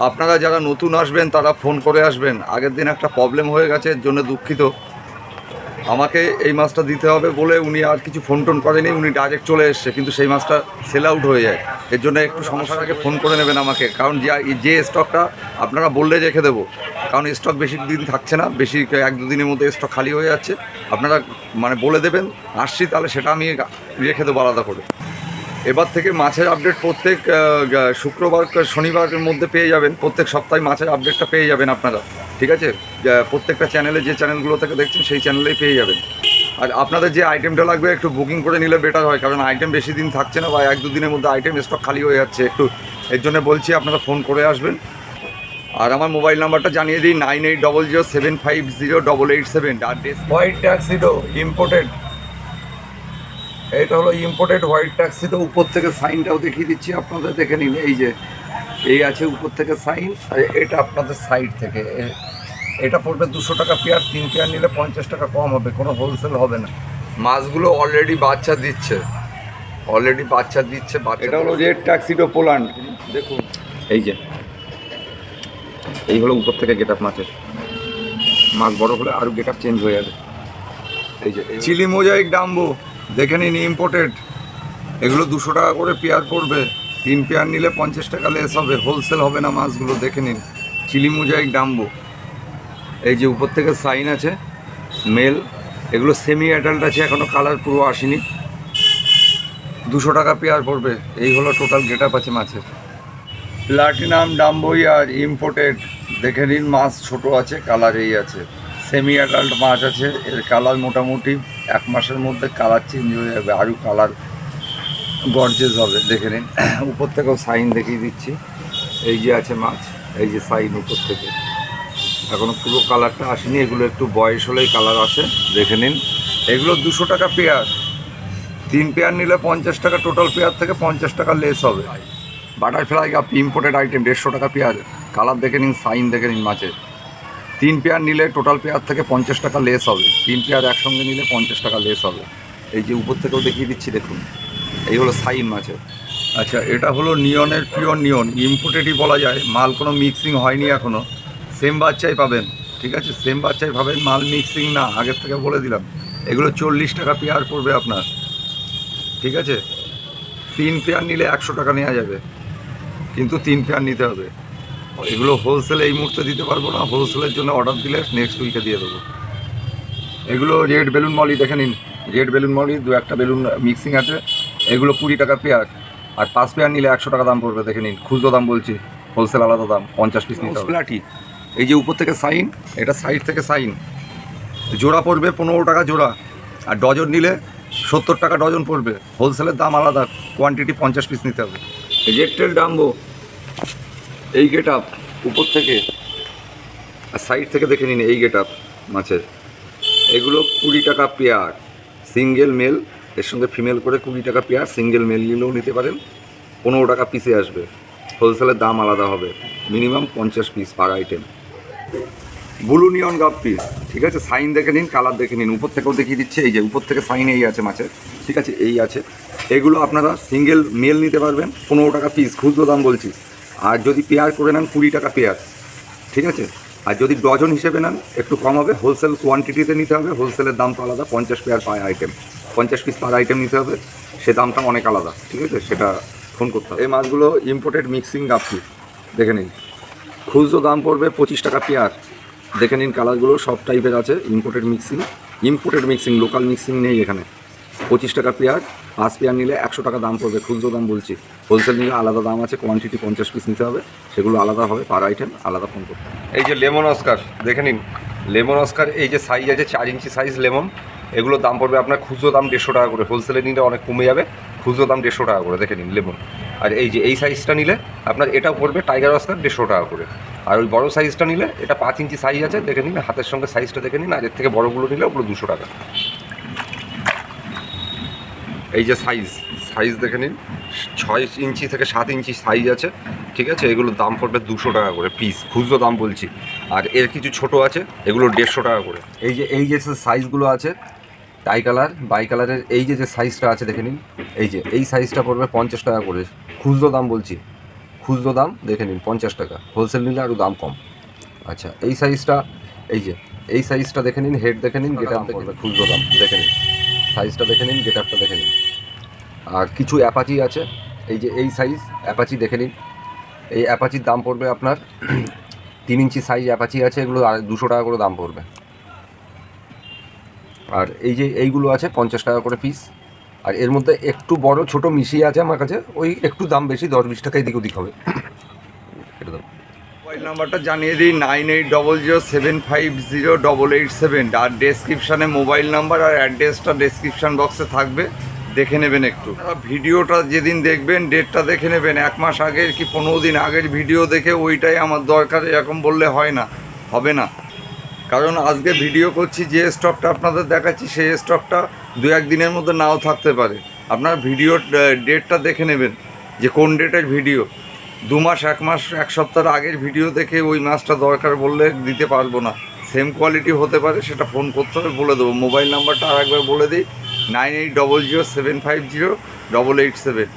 আপনারা যারা নতুন আসবেন তারা ফোন করে আসবেন। আগের দিন একটা প্রবলেম হয়ে গেছে, এর জন্য দুঃখিত। আমাকে এই মাছটা দিতে হবে বলে উনি আর কিছু ফোন টোন করেনি, উনি ডাইরেক্ট চলে এসছে, কিন্তু সেই মাছটা সেল আউট হয়ে যায়। এর জন্য একটু সমস্যার আগে ফোন করে নেবেন আমাকে, কারণ যে স্টকটা আপনারা বললে রেখে দেবো, কারণ স্টক বেশি দিন থাকছে না, বেশি 1-2 দিনের মধ্যে স্টক খালি হয়ে যাচ্ছে। আপনারা মানে বলে দেবেন আসছি, তাহলে সেটা আমি রেখে দেবো আলাদা করে। এবার থেকে মাছের আপডেট প্রত্যেক শুক্রবার শনিবারের মধ্যে পেয়ে যাবেন। প্রত্যেক সপ্তাহে মাছের আপডেটটা পেয়ে যাবেন আপনারা, ঠিক আছে? প্রত্যেকটা চ্যানেলে, যে চ্যানেলগুলো থেকে দেখছেন সেই চ্যানেলেই পেয়ে যাবেন। আর আপনাদের যে আইটেমটা লাগবে একটু বুকিং করে নিলে বেটার হয়, কারণ আইটেম বেশি দিন থাকছে না, বা 1-2 দিনের মধ্যে আইটেম স্টক খালি হয়ে যাচ্ছে একটু। এর জন্য বলছি আপনারা ফোন করে আসবেন। আর আমার মোবাইল নাম্বারটা জানিয়ে দিই 9800750887। আর হোয়াইট ট্যাক্সিডো ইম্পোর্টেড, এটা হলো ইম্পোর্টেড হোয়াইট ট্যাক্সিডো। উপর থেকে সাইনটাও দেখিয়ে দিচ্ছি আপনাদের, দেখে নিন। এই যে এই আছে উপর থেকে সাইন, আর এটা আপনাদের সাইড থেকে। এটা পড়বে 200 টাকা পেয়ার। 3 পেয়ার নিলে 50 টাকা কম হবে, কোনো হোলসেল হবে না। মাছগুলো অলরেডি বাচ্চা দিচ্ছে, এটা হলো রেড ট্যাক্সিডো পোল্যান্ড, দেখুন। এই যে এই হলো উপর থেকে গেট আপ মাছের। মাছ বড় হলে আরও গেট আপ চেঞ্জ হয়ে যাবে। এই যে চিলি মোজাইক ডাম্বো, দেখে নিন, ইম্পোর্টেড। এগুলো 200 টাকা করে পেয়ার পড়বে। 3 পেয়ার নিলে 50 টাকা লেস হবে, হোলসেল হবে না মাছগুলো, দেখে নিন। Chilli mosaic dumbo. এই যে উপর থেকে সাইন আছে, মেল। এগুলো সেমি অ্যাডাল্ট আছে, এখনও কালার পুরো আসেনি। 200 টাকা পেয়ার পড়বে। এই হলো টোটাল গেট আপ আছে মাছের। প্লাটিনাম ডাম্বোইয়ার ইম্পোর্টেড, দেখে নিন। মাছ ছোট আছে, কালার এই আছে। সেমি অ্যাডাল্ট মাছ আছে, এর কালার মোটামুটি 1 মাসের মধ্যে কালার চেঞ্জ হয়ে যাবে, আরও কালার গর্জেস হবে, দেখে নিন। উপর থেকেও সাইন দেখিয়ে দিচ্ছি। এই যে আছে মাছ, এই যে সাইন উপর থেকে। এখনও পুরো কালারটা আসেনি, এগুলো একটু বয়স হলেই কালার আসে, দেখে নিন। এগুলো 200 টাকা পেয়ার। 3 পেয়ার নিলে 50 টাকা, টোটাল পেয়ার থেকে 50 টাকা লেস হবে। বাটারফ্লাই কাপ ইম্পোর্টেড আইটেম, 150 টাকা পেয়ার। কালার দেখে নিন, সাইন দেখে নিন মাছের। 3 পেয়ার নিলে টোটাল পেয়ার থেকে 50 টাকা লেস হবে। 3 পেয়ার একসঙ্গে নিলে 50 টাকা লেস হবে। এই যে উপর থেকেও দেখিয়ে দিচ্ছি, দেখুন। এই হলো সাইন মাছের। আচ্ছা, এটা হলো নিয়নের পিওর নিয়ন, ইম্পোর্টেডই বলা যায়। মাল কোনো মিক্সিং হয়নি এখনও, সেম বাচ্চাই পাবেন, ঠিক আছে? সেম বাচ্চাই পাবেন, মাল মিক্সিং না, আগের থেকে বলে দিলাম। এগুলো 40 টাকা পেয়ার পড়বে আপনার, ঠিক আছে? 3 পেয়ার নিলে 100 টাকা নেওয়া যাবে, কিন্তু 3 পেয়ার নিতে হবে। এগুলো হোলসেল এই মুহূর্তে দিতে পারবো না, হোলসেলের জন্য অর্ডার দিলে নেক্সট উইকে দিয়ে দেবো। এগুলো রেড বেলুন মলি, দেখে নিন। রেড বেলুন মলি 2-1টা বেলুন মিক্সিং আছে। এগুলো 20 টাকা পেয়ার, আর 5 পেয়ার নিলে 100 টাকা দাম পড়বে, দেখে নিন। খুচরো দাম বলছি, হোলসেল আলাদা দাম, 50 পিস নিতে হবে। প্লাটি, এই যে উপর থেকে সাইন, এটা সাইড থেকে সাইন। জোড়া পড়বে 15 টাকা জোড়া, আর ডজন নিলে 70 টাকা ডজন পড়বে। হোলসেলের দাম আলাদা, কোয়ান্টিটি 50 পিস নিতে হবে। রেড টেল ডাম্বো, এই গেট আপ উপর থেকে, আর সাইড থেকে দেখে নিন। এই গেট আপ মাছের। এগুলো 20 টাকা পেয়ার, সিঙ্গেল মেল, এর সঙ্গে ফিমেল করে 20 টাকা পেয়ার। সিঙ্গেল মেল নিলেও নিতে পারেন, 15 টাকা পিসে আসবে। হোলসেলের দাম আলাদা হবে, minimum 50 piece per item. Blue neon guppy, ঠিক আছে? সাইন দেখে নিন, কালার দেখে নিন। উপর থেকেও দেখিয়ে দিচ্ছে, এই যে উপর থেকে সাইন এই আছে মাছের, ঠিক আছে? এই আছে। এগুলো আপনারা সিঙ্গেল মেল নিতে পারবেন, 15 টাকা পিস, খুচরো দাম বলছি। আর যদি পেয়ার করে নেন 20 টাকা পেয়ার, ঠিক আছে? আর যদি ডজন হিসেবে নেন একটু কম হবে, হোলসেল কোয়ান্টিটিতে নিতে হবে। হোলসেলের দাম তো আলাদা, 50 পেয়ার পার আইটেম, 50 পিস পার আইটেম নিতে হবে, সে দামটা অনেক আলাদা, ঠিক আছে? সেটা ফোন করতে হবে। এই মাছগুলো ইম্পোর্টেড মিক্সিং গাপ্পি, দেখে নিন। খুচরো দাম পড়বে 25 টাকা পেয়ার, দেখে নিন। কালারগুলো সব টাইপের আছে, ইম্পোর্টেড মিক্সিং, লোকাল মিক্সিং নেই এখানে। 25 টাকা পেয়ার, 5 পেয়ার নিলে 100 টাকা দাম পড়বে, খুচরো দাম বলছি। হোলসেল নিলে আলাদা দাম আছে, কোয়ান্টিটি 50 পিস নিতে হবে, সেগুলো আলাদা হবে, পার আইটেম আলাদা ফোন করতে হবে। এই যে লেমন অস্কার, দেখে নিন। লেমন অস্কার, এই যে সাইজ আছে 4 ইঞ্চি সাইজ লেমন। এগুলোর দাম পড়বে আপনার খুচরো দাম 150 টাকা করে, হোলসেলে নিলে অনেক কমে যাবে, খুচরো দাম 150 টাকা করে, দেখে নিন লেমন। আর এই যে এই সাইজটা নিলে আপনার এটাও পড়বে টাইগার অস্কার 150 টাকা করে। আর ওই বড়ো সাইজটা নিলে, এটা 5 ইঞ্চি সাইজ আছে, দেখে নিন। হাতের সঙ্গে সাইজটা দেখে নিন। আর এর থেকে বড়োগুলো নিলে ওগুলো 200 টাকা। এই যে সাইজ দেখে নিন, 6 ইঞ্চি থেকে 7 ইঞ্চি সাইজ আছে, ঠিক আছে? এগুলোর দাম পড়বে 200 টাকা করে পিস, খুচরো দাম বলছি। আর এর কিছু ছোট আছে, এগুলো 150 টাকা করে। এই যে সাইজগুলো আছে, টাই কালার, বাই কালারের, এই যে সাইজটা আছে দেখে নিন। এই যে এই সাইজটা পড়বে 50 টাকা করে, খুচরো দাম বলছি। খুচরো দাম দেখে নিন 50 টাকা, হোলসেল নিলে আরও দাম কম। আচ্ছা এই সাইজটা, এই সাইজটা দেখে নিন, হেড দেখে নিন, গেট আপ পড়বে, খুচরো দাম দেখে নিন, সাইজটা দেখে নিন, গেট আপটা দেখে নিন। আর কিছু অ্যাপাচি আছে, এই সাইজ অ্যাপাচি দেখে নিন। এই অ্যাপাচির দাম পড়বে আপনার 3 ইঞ্চি সাইজ অ্যাপাচি আছে, এগুলো 200 টাকা করে দাম পড়বে। আর এইগুলো আছে 50 টাকা করে পিস। আর এর মধ্যে একটু বড় ছোট মিশিয়ে আছে আমার কাছে, ওই একটু দাম বেশি, 10-20 টাকা এদিক ওদিক হবে। এটা দাও। মোবাইল নাম্বারটা জানিয়ে দিই 9800750887, আর ডেসক্রিপশানে মোবাইল নাম্বার আর অ্যাড্রেসটা ডেসক্রিপশান বক্সে থাকবে, দেখে নেবেন একটু। ভিডিওটা যেদিন দেখবেন ডেটটা দেখে নেবেন, 1 মাস আগের কি 15 দিন আগের ভিডিও দেখে ওইটাই আমার দরকার এরকম বললে হবে না। কারণ আজকে ভিডিও করছি, যে স্টকটা আপনাদের দেখাচ্ছি সেই স্টকটা 2-1 দিনের মধ্যে নাও থাকতে পারে। আপনার ভিডিওর ডেটটা দেখে নেবেন যে কোন ডেটের ভিডিও। 2 মাস 1 মাস 1 সপ্তাহের আগের ভিডিও দেখে ওই মাছটা দরকার বললে দিতে পারবো না। সেম কোয়ালিটি হতে পারে, সেটা ফোন করতে হবে, বলে দেবো। মোবাইল নাম্বারটা আরেকবার বলে দিই 9800750887।